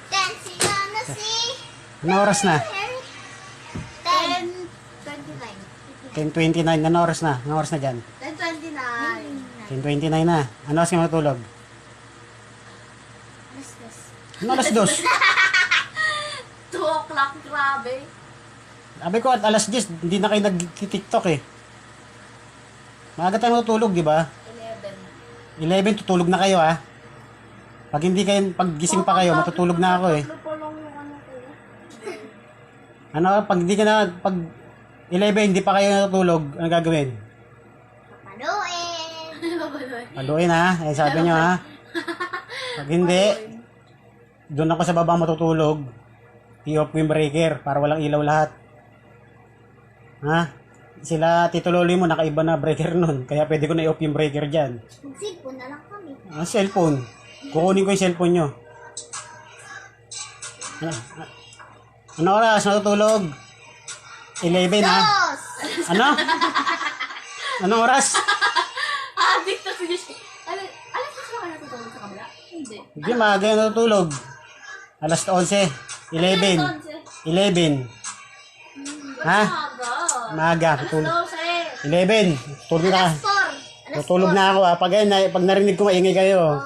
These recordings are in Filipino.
Dancing on the sea. Ano oras na? 10:29. 10:29. Ano oras na? Ano oras na dyan? 10:29. 10:29 na. Ano oras ka matulog? Ano alas 2? 2 o'clock, grabe. Sabi ko at alas 10, hindi na kayo nag-tiktok eh. Maaga tayo matutulog, di ba? 11. 11, tutulog na kayo ah. Pag hindi kayo, pag gising pa kayo, matutulog na ako eh. Ano, pag hindi ka na, pag 11, hindi pa kayo natutulog, ano gagawin? Papaluin. Paluin ha, eh sabi nyo ha. Pag hindi, doon ako sa baba matutulog. I-off ko yung breaker para walang ilaw lahat. Ha? Sila Tito Loli mo, nakaiba na breaker nun. Kaya pwede ko na i-off yung breaker dyan. Mag-cellphone na lang kami. Cellphone. Kukunin ko yung cellphone nyo. Ano oras? Matutulog? 11 ha? Dos! Ano? Anong oras? Addict na siya. Alam ko sila kayo natutulog sa kabila? Hindi. Hindi, maaga yung natutulog. Alas 11. 11. 11. Ha? Maaga. Tutulog. 11. Tulog na. Tutulog na ako ha. Pag narinig ko maingay kayo.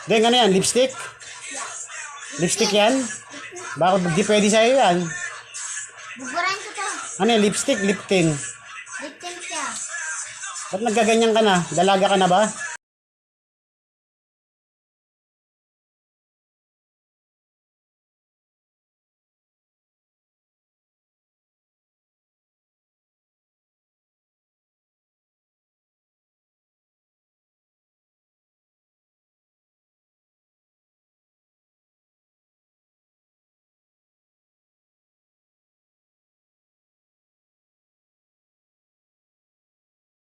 Deng, ano yan? Lipstick? Lipstick yan? Bakit di pwede sa'yo yan? Buburahin ko to. Ano yan? Lipstick? Lip tint? Victim siya. Ba't nagkaganyan ka na? Dalaga ka na ba?